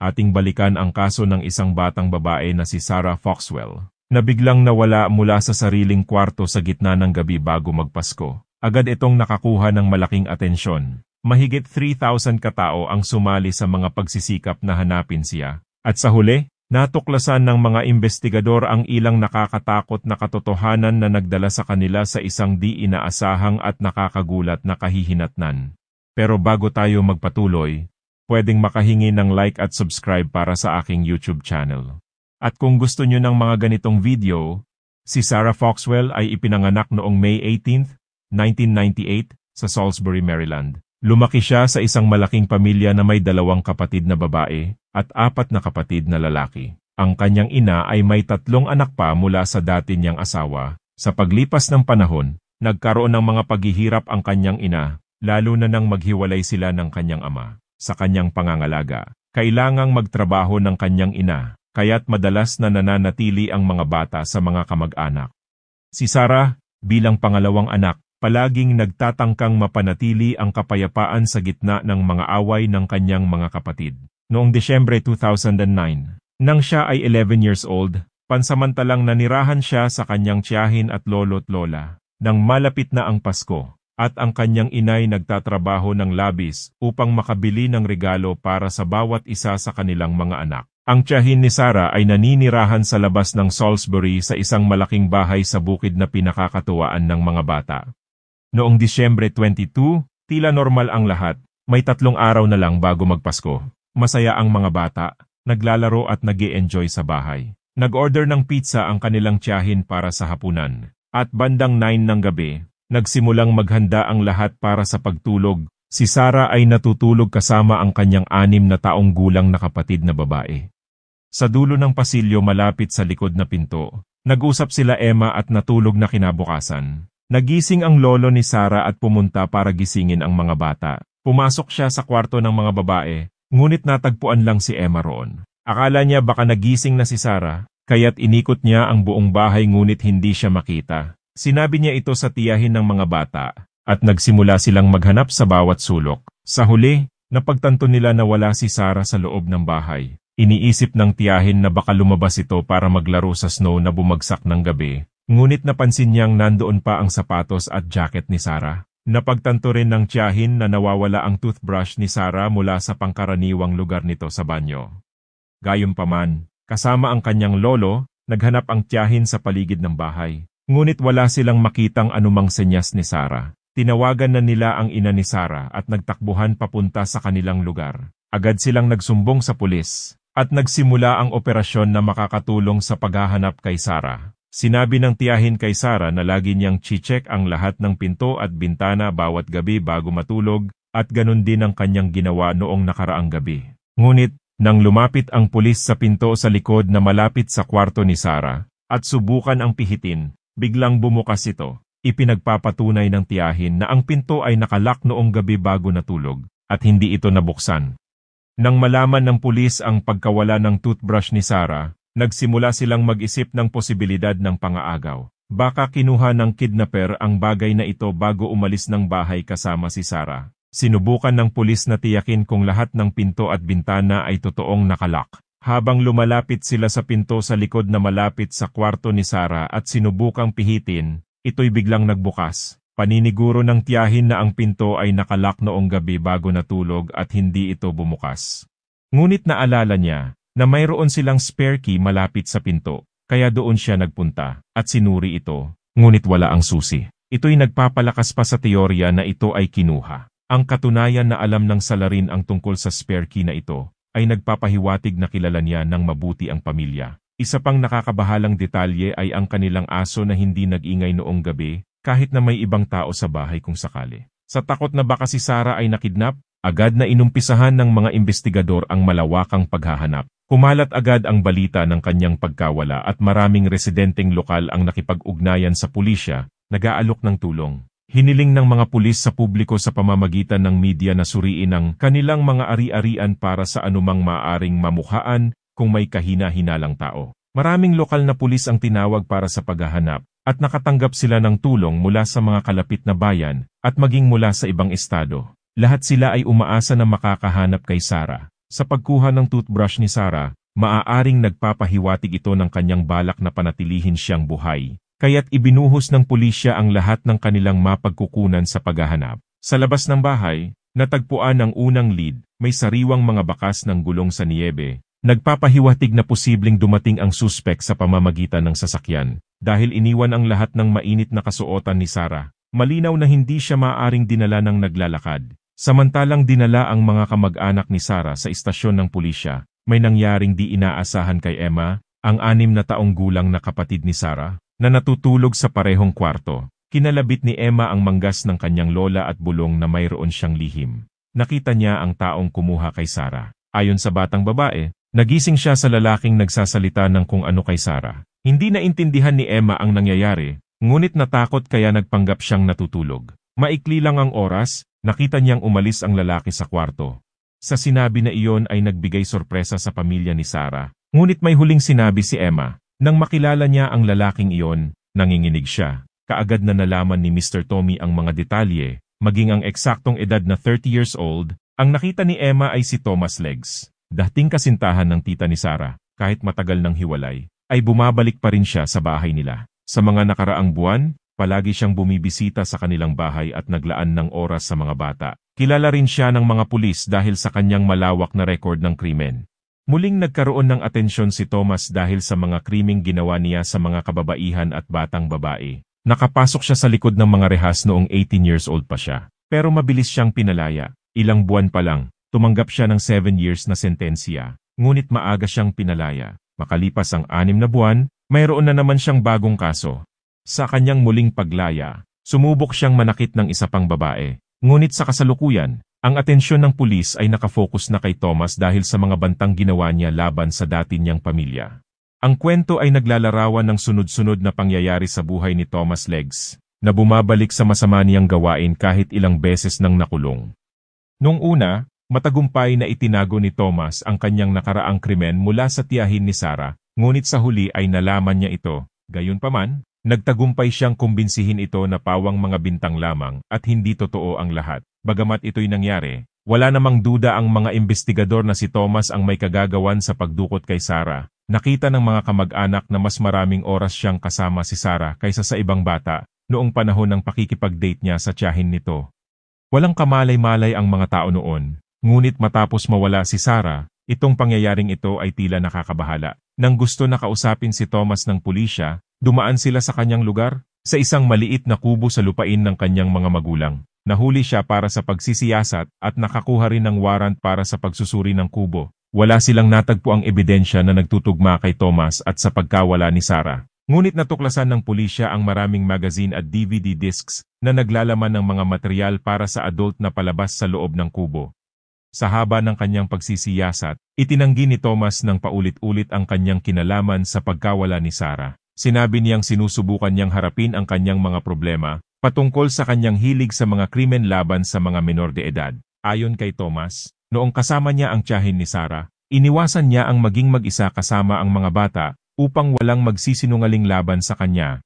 ating balikan ang kaso ng isang batang babae na si Sarah Foxwell, na biglang nawala mula sa sariling kwarto sa gitna ng gabi bago magpasko. Agad itong nakakuha ng malaking atensyon. Mahigit 3,000 katao ang sumali sa mga pagsisikap na hanapin siya. At sa huli, natuklasan ng mga investigador ang ilang nakakatakot na katotohanan na nagdala sa kanila sa isang di inaasahang at nakakagulat na kahihinatnan. Pero bago tayo magpatuloy, pwedeng makahingi ng like at subscribe para sa aking YouTube channel. At kung gusto nyo ng mga ganitong video, si Sarah Foxwell ay ipinanganak noong May 18, 1998 sa Salisbury, Maryland. Lumaki siya sa isang malaking pamilya na may 2 kapatid na babae at 4 na kapatid na lalaki. Ang kanyang ina ay may 3 anak pa mula sa dati niyang asawa. Sa paglipas ng panahon, nagkaroon ng mga paghihirap ang kanyang ina, lalo na nang maghiwalay sila ng kanyang ama. Sa kanyang pangangalaga, kailangang magtrabaho ng kanyang ina, kaya't madalas na nananatili ang mga bata sa mga kamag-anak. Si Sarah, bilang pangalawang anak, palaging nagtatangkang mapanatili ang kapayapaan sa gitna ng mga away ng kanyang mga kapatid. Noong Desyembre 2009, nang siya ay 11 years old, pansamantalang nanirahan siya sa kanyang tiyahin at lolo't lola. Nang malapit na ang Pasko, at ang kanyang inay nagtatrabaho ng labis upang makabili ng regalo para sa bawat isa sa kanilang mga anak. Ang tiyahin ni Sarah ay naninirahan sa labas ng Salisbury sa isang malaking bahay sa bukid na pinakakatuwaan ng mga bata. Noong Disyembre 22, tila normal ang lahat, may 3 araw na lang bago magpasko. Masaya ang mga bata, naglalaro at nag-e-enjoy sa bahay. Nag-order ng pizza ang kanilang tiyahin para sa hapunan. At bandang 9 ng gabi, nagsimulang maghanda ang lahat para sa pagtulog. Si Sarah ay natutulog kasama ang kanyang 6 na taong gulang na kapatid na babae. Sa dulo ng pasilyo malapit sa likod na pinto, nag-usap sila Emma at natulog na kinabukasan. Nagising ang lolo ni Sarah at pumunta para gisingin ang mga bata. Pumasok siya sa kwarto ng mga babae, ngunit natagpuan lang si Emma roon. Akala niya baka nagising na si Sarah, kaya't inikot niya ang buong bahay ngunit hindi siya makita. Sinabi niya ito sa tiyahin ng mga bata, at nagsimula silang maghanap sa bawat sulok. Sa huli, napagtanto nila na wala si Sarah sa loob ng bahay. Iniisip ng tiyahin na baka lumabas ito para maglaro sa snow na bumagsak ng gabi. Ngunit napansin niyang nandoon pa ang sapatos at jacket ni Sarah. Napagtanto rin ng tiyahin na nawawala ang toothbrush ni Sarah mula sa pangkaraniwang lugar nito sa banyo. Gayunpaman, kasama ang kanyang lolo, naghanap ang tiyahin sa paligid ng bahay. Ngunit wala silang makitang anumang senyas ni Sarah. Tinawagan na nila ang ina ni Sarah at nagtakbuhan papunta sa kanilang lugar. Agad silang nagsumbong sa pulis at nagsimula ang operasyon na makakatulong sa paghahanap kay Sarah. Sinabi ng tiyahin kay Sarah na lagi niyang chi-check ang lahat ng pinto at bintana bawat gabi bago matulog at ganun din ang kanyang ginawa noong nakaraang gabi. Ngunit, nang lumapit ang pulis sa pinto sa likod na malapit sa kwarto ni Sarah at subukan ang pihitin, biglang bumukas ito. Ipinagpapatunay ng tiyahin na ang pinto ay nakalak noong gabi bago natulog at hindi ito nabuksan. Nang malaman ng pulis ang pagkawala ng toothbrush ni Sarah, nagsimula silang mag-isip ng posibilidad ng pangaagaw. Baka kinuha ng kidnapper ang bagay na ito bago umalis ng bahay kasama si Sarah. Sinubukan ng pulis na tiyakin kung lahat ng pinto at bintana ay totoong nakalak. Habang lumalapit sila sa pinto sa likod na malapit sa kwarto ni Sarah at sinubukang pihitin, ito'y biglang nagbukas. Paniniguro ng tiyahin na ang pinto ay nakalak noong gabi bago natulog at hindi ito bumukas. Ngunit naalala niya na mayroon silang spare key malapit sa pinto, kaya doon siya nagpunta at sinuri ito, ngunit wala ang susi. Ito'y nagpapalakas pa sa teorya na ito ay kinuha. Ang katunayan na alam ng salarin ang tungkol sa spare key na ito, ay nagpapahiwatig na kilala niya ng mabuti ang pamilya. Isa pang nakakabahalang detalye ay ang kanilang aso na hindi nag-ingay noong gabi, kahit na may ibang tao sa bahay kung sakali. Sa takot na baka si Sarah ay nakidnap, agad na inumpisahan ng mga investigador ang malawakang paghahanap. Kumalat agad ang balita ng kanyang pagkawala at maraming residenteng lokal ang nakipag-ugnayan sa pulisya, nag-aalok ng tulong. Hiniling ng mga pulis sa publiko sa pamamagitan ng media na suriin ang kanilang mga ari-arian para sa anumang maaring mamukhaan kung may kahina-hinalang tao. Maraming lokal na pulis ang tinawag para sa paghahanap at nakatanggap sila ng tulong mula sa mga kalapit na bayan at maging mula sa ibang estado. Lahat sila ay umaasa na makakahanap kay Sarah. Sa pagkuha ng toothbrush ni Sarah, maaaring nagpapahiwatig ito ng kanyang balak na panatilihin siyang buhay. Kaya't ibinuhos ng pulisya ang lahat ng kanilang mapagkukunan sa paghahanap. Sa labas ng bahay, natagpuan ang unang lead, may sariwang mga bakas ng gulong sa niyebe. Nagpapahiwatig na posibleng dumating ang suspek sa pamamagitan ng sasakyan. Dahil iniwan ang lahat ng mainit na kasuotan ni Sarah, malinaw na hindi siya maaaring dinala ng naglalakad. Samantalang dinala ang mga kamag-anak ni Sarah sa istasyon ng pulisya, may nangyaring di inaasahan kay Emma, ang 6 na taong gulang na kapatid ni Sarah, na natutulog sa parehong kwarto. Kinalabit ni Emma ang manggas ng kanyang lola at bulong na mayroon siyang lihim. Nakita niya ang taong kumuha kay Sarah. Ayon sa batang babae, nagising siya sa lalaking nagsasalita ng kung ano kay Sarah. Hindi naintindihan ni Emma ang nangyayari, ngunit natakot kaya nagpanggap siyang natutulog. Maikli lang ang oras, nakita niyang umalis ang lalaki sa kwarto. Sa sinabi na iyon ay nagbigay sorpresa sa pamilya ni Sarah, ngunit may huling sinabi si Emma. Nang makilala niya ang lalaking iyon, nanginginig siya. Kaagad na nalaman ni Mr. Tommy ang mga detalye, maging ang eksaktong edad na 30 years old. Ang nakita ni Emma ay si Thomas Legs, dating kasintahan ng tita ni Sarah. Kahit matagal nang hiwalay, ay bumabalik pa rin siya sa bahay nila. Sa mga nakaraang buwan, palagi siyang bumibisita sa kanilang bahay at naglaan ng oras sa mga bata. Kilala rin siya ng mga pulis dahil sa kanyang malawak na record ng krimen. Muling nagkaroon ng atensyon si Thomas dahil sa mga krimeng ginawa niya sa mga kababaihan at batang babae. Nakapasok siya sa likod ng mga rehas noong 18 years old pa siya. Pero mabilis siyang pinalaya. Ilang buwan pa lang, tumanggap siya ng 7 years na sentensya. Ngunit maaga siyang pinalaya. Makalipas ang 6 na buwan, mayroon na naman siyang bagong kaso. Sa kanyang muling paglaya, sumubok siyang manakit ng isa pang babae. Ngunit sa kasalukuyan, ang atensyon ng pulis ay nakafocus na kay Thomas dahil sa mga bantang ginawa niya laban sa dati niyang pamilya. Ang kwento ay naglalarawan ng sunod-sunod na pangyayari sa buhay ni Thomas Legs, na bumabalik sa masama niyang gawain kahit ilang beses nang nakulong. Noong una, matagumpay na itinago ni Thomas ang kanyang nakaraang krimen mula sa tiyahin ni Sarah, ngunit sa huli ay nalaman niya ito. Gayunpaman, nagtagumpay siyang kumbinsihin ito na pawang mga bintang lamang at hindi totoo ang lahat. Bagamat ito'y nangyari, wala namang duda ang mga investigador na si Thomas ang may kagagawan sa pagdukot kay Sarah. Nakita ng mga kamag-anak na mas maraming oras siyang kasama si Sarah kaysa sa ibang bata noong panahon ng pakikipag-date niya sa tiyahin nito. Walang kamalay-malay ang mga tao noon, ngunit matapos mawala si Sarah, itong pangyayaring ito ay tila nakakabahala. Nang gusto na kausapin si Thomas ng pulisya, dumaan sila sa kanyang lugar, sa isang maliit na kubo sa lupain ng kanyang mga magulang. Nahuli siya para sa pagsisiyasat at nakakuha rin ng warrant para sa pagsusuri ng kubo. Wala silang natagpo ang ebidensya na nagtutugma kay Thomas at sa pagkawala ni Sarah. Ngunit natuklasan ng pulisya ang maraming magazine at DVD discs na naglalaman ng mga material para sa adult na palabas sa loob ng kubo. Sa haba ng kanyang pagsisiyasat, itinanggi ni Thomas ng paulit-ulit ang kanyang kinalaman sa pagkawala ni Sarah. Sinabi niyang sinusubukan niyang harapin ang kanyang mga problema patungkol sa kanyang hilig sa mga krimen laban sa mga menor de edad. Ayon kay Thomas, noong kasama niya ang tiyahin ni Sarah, iniwasan niya ang maging mag-isa kasama ang mga bata upang walang magsisinungaling laban sa kanya.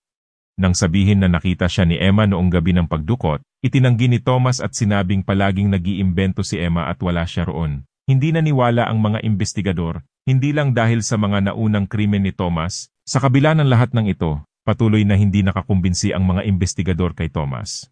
Nang sabihin na nakita siya ni Emma noong gabi ng pagdukot, itinanggi ni Thomas at sinabing palaging nag-iimbento si Emma at wala siya roon. Hindi naniwala ang mga investigador, hindi lang dahil sa mga naunang krimen ni Thomas. Sa kabila ng lahat ng ito, patuloy na hindi nakakumbinsi ang mga investigador kay Thomas.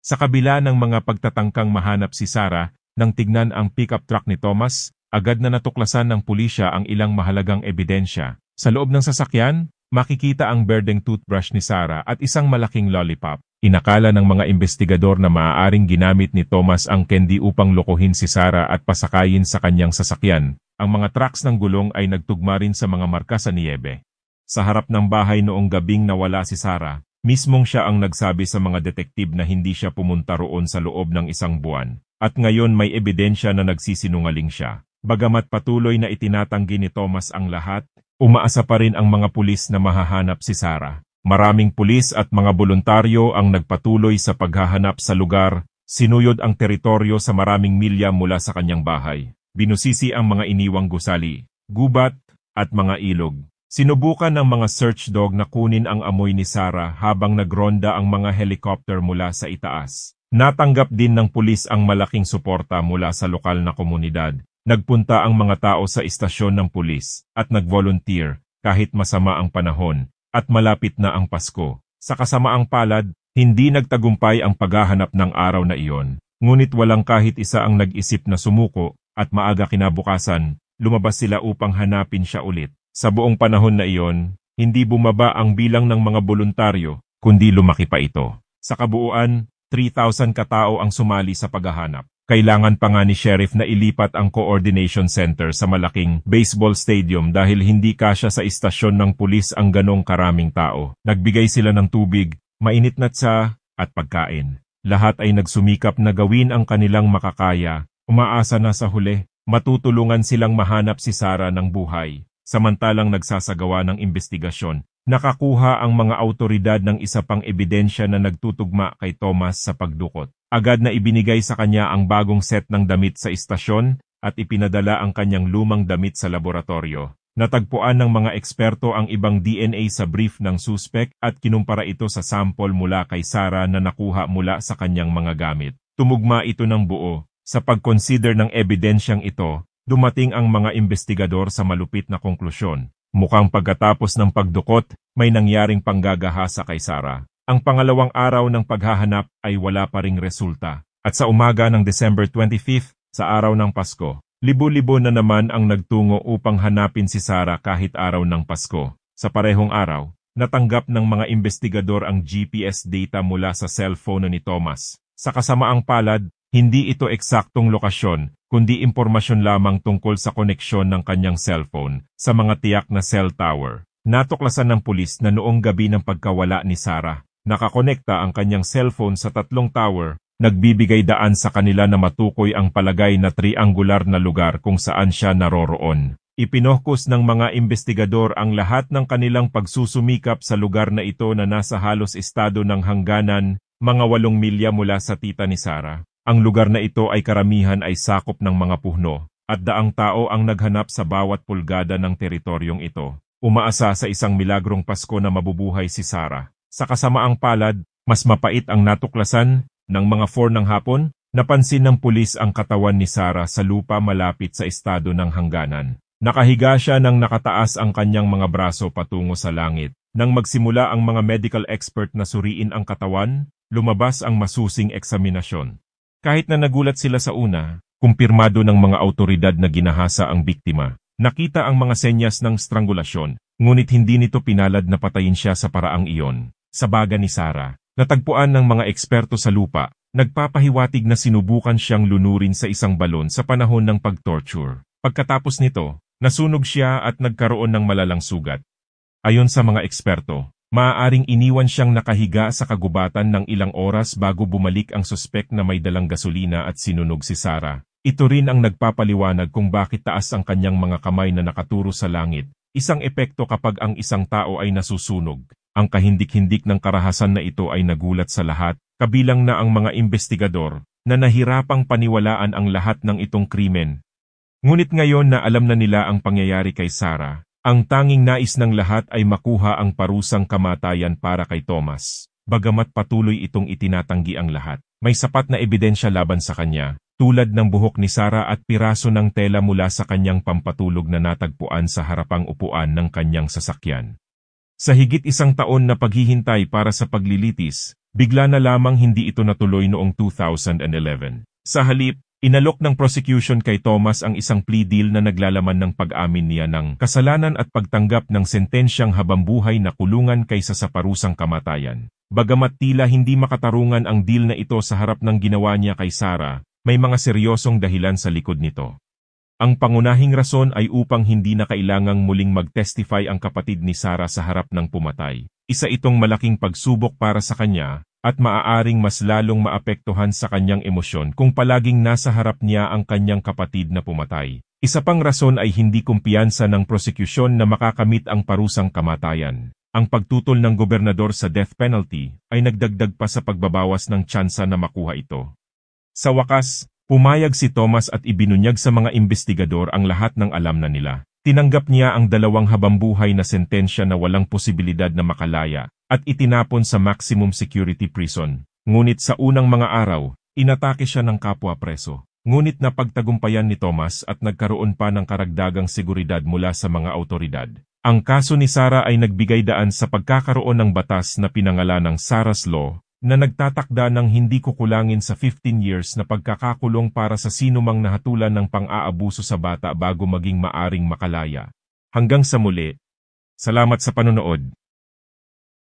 Sa kabila ng mga pagtatangkang mahanap si Sarah, nang tignan ang pickup truck ni Thomas, agad na natuklasan ng pulisya ang ilang mahalagang ebidensya. Sa loob ng sasakyan, makikita ang berdeng toothbrush ni Sarah at isang malaking lollipop. Inakala ng mga investigador na maaaring ginamit ni Thomas ang candy upang lokohin si Sarah at pasakayin sa kanyang sasakyan. Ang mga tracks ng gulong ay nagtugma rin sa mga marka sa niyebe. Sa harap ng bahay noong gabing nawala si Sarah, mismong siya ang nagsabi sa mga detektib na hindi siya pumunta roon sa loob ng 1 buwan. At ngayon may ebidensya na nagsisinungaling siya. Bagamat patuloy na itinatanggi ni Thomas ang lahat, umaasa pa rin ang mga pulis na mahahanap si Sarah. Maraming pulis at mga voluntaryo ang nagpatuloy sa paghahanap sa lugar, sinuyod ang teritoryo sa maraming milya mula sa kanyang bahay. Binusisi ang mga iniwang gusali, gubat, at mga ilog. Sinubukan ng mga search dog na kunin ang amoy ni Sarah habang nagronda ang mga helicopter mula sa itaas. Natanggap din ng pulis ang malaking suporta mula sa lokal na komunidad. Nagpunta ang mga tao sa istasyon ng pulis at nag-volunteer kahit masama ang panahon at malapit na ang Pasko. Sa kasamaang palad, hindi nagtagumpay ang paghahanap ng araw na iyon. Ngunit walang kahit isa ang nag-isip na sumuko at maaga kinabukasan, lumabas sila upang hanapin siya ulit. Sa buong panahon na iyon, hindi bumaba ang bilang ng mga voluntaryo, kundi lumaki pa ito. Sa kabuuan, 3,000 katao ang sumali sa paghahanap. Kailangan pa nga ni Sheriff na ilipat ang coordination center sa malaking baseball stadium dahil hindi kasya sa istasyon ng pulis ang ganong karaming tao. Nagbigay sila ng tubig, mainit na tsa, at pagkain. Lahat ay nagsumikap na gawin ang kanilang makakaya. Umaasa na sa huli, matutulungan silang mahanap si Sarah ng buhay. Samantalang nagsasagawa ng investigasyon, nakakuha ang mga autoridad ng isa pang ebidensya na nagtutugma kay Thomas sa pagdukot. Agad na ibinigay sa kanya ang bagong set ng damit sa istasyon at ipinadala ang kanyang lumang damit sa laboratorio. Natagpuan ng mga eksperto ang ibang DNA sa brief ng suspect at kinumpara ito sa sample mula kay Sarah na nakuha mula sa kanyang mga gamit. Tumugma ito ng buo. Sa pag-consider ng ebidensyang ito, dumating ang mga investigador sa malupit na konklusyon. Mukhang pagkatapos ng pagdukot, may nangyaring panggagahasa kay Sarah. Ang pangalawang araw ng paghahanap ay wala pa ring resulta. At sa umaga ng December 25, sa araw ng Pasko, libo-libo na naman ang nagtungo upang hanapin si Sarah kahit araw ng Pasko. Sa parehong araw, natanggap ng mga investigador ang GPS data mula sa cellphone ni Thomas. Sa kasamaang palad, hindi ito eksaktong lokasyon, kundi impormasyon lamang tungkol sa koneksyon ng kanyang cellphone sa mga tiyak na cell tower. Natuklasan ng pulis na noong gabi ng pagkawala ni Sarah, nakakonekta ang kanyang cellphone sa 3 tower, nagbibigay daan sa kanila na matukoy ang palagay na triangular na lugar kung saan siya naroroon. Ipinokus ng mga investigador ang lahat ng kanilang pagsusumikap sa lugar na ito na nasa halos estado ng hangganan, mga 8 milya mula sa tita ni Sarah. Ang lugar na ito ay karamihan ay sakop ng mga puhno, at daang tao ang naghanap sa bawat pulgada ng teritoryong ito. Umaasa sa isang milagrong Pasko na mabubuhay si Sarah. Sa kasamaang palad, mas mapait ang natuklasan. Ng mga 4 ng hapon, napansin ng pulis ang katawan ni Sarah sa lupa malapit sa estado ng hangganan. Nakahiga siya nang nakataas ang kanyang mga braso patungo sa langit. Nang magsimula ang mga medical expert na suriin ang katawan, lumabas ang masusing eksaminasyon. Kahit na nagulat sila sa una, kumpirmado ng mga autoridad na ginahasa ang biktima. Nakita ang mga senyas ng strangulasyon, ngunit hindi nito pinalad na patayin siya sa paraang iyon. Sa baga ni Sarah, natagpuan ng mga eksperto sa lupa, nagpapahiwatig na sinubukan siyang lunurin sa isang balon sa panahon ng pag-torture. Pagkatapos nito, nasunog siya at nagkaroon ng malalang sugat. Ayon sa mga eksperto, maaaring iniwan siyang nakahiga sa kagubatan ng ilang oras bago bumalik ang suspek na may dalang gasolina at sinunog si Sarah. Ito rin ang nagpapaliwanag kung bakit taas ang kanyang mga kamay na nakaturo sa langit, isang epekto kapag ang isang tao ay nasusunog. Ang kahindik-hindik ng karahasan na ito ay nagulat sa lahat, kabilang na ang mga investigador, na nahirapang paniwalaan ang lahat ng itong krimen. Ngunit ngayon na alam na nila ang pangyayari kay Sarah, ang tanging nais ng lahat ay makuha ang parusang kamatayan para kay Thomas. Bagamat patuloy itong itinatanggi ang lahat, may sapat na ebidensya laban sa kanya, tulad ng buhok ni Sarah at piraso ng tela mula sa kanyang pampatulog na natagpuan sa harapang upuan ng kanyang sasakyan. Sa higit 1 taon na paghihintay para sa paglilitis, bigla na lamang hindi ito natuloy noong 2011. Sa halip, inalok ng prosecution kay Thomas ang isang plea deal na naglalaman ng pag-amin niya ng kasalanan at pagtanggap ng sentensyang habambuhay na kulungan kaysa sa parusang kamatayan. Bagamat tila hindi makatarungan ang deal na ito sa harap ng ginawa niya kay Sarah, may mga seryosong dahilan sa likod nito. Ang pangunahing rason ay upang hindi na kailangang muling mag-testify ang kapatid ni Sarah sa harap ng pumatay. Isa itong malaking pagsubok para sa kanya, at maaaring mas lalong maapektuhan sa kanyang emosyon kung palaging nasa harap niya ang kanyang kapatid na pumatay. Isa pang rason ay hindi kumpiyansa ng prosekusyon na makakamit ang parusang kamatayan. Ang pagtutol ng gobernador sa death penalty ay nagdagdag pa sa pagbabawas ng tsansa na makuha ito. Sa wakas, pumayag si Thomas at ibinunyag sa mga investigador ang lahat ng alam na nila. Tinanggap niya ang 2 habambuhay na sentensya na walang posibilidad na makalaya at itinapon sa maximum security prison. Ngunit sa unang mga araw, inatake siya ng kapwa preso. Ngunit napagtagumpayan ni Thomas at nagkaroon pa ng karagdagang seguridad mula sa mga awtoridad. Ang kaso ni Sarah ay nagbigay daan sa pagkakaroon ng batas na pinangalanang Sarah's Law, na nagtatakda ng hindi kukulangin sa 15 years na pagkakakulong para sa sinumang nahatulan ng pang-aabuso sa bata bago maging maaring makalaya. Hanggang sa muli, salamat sa panonood.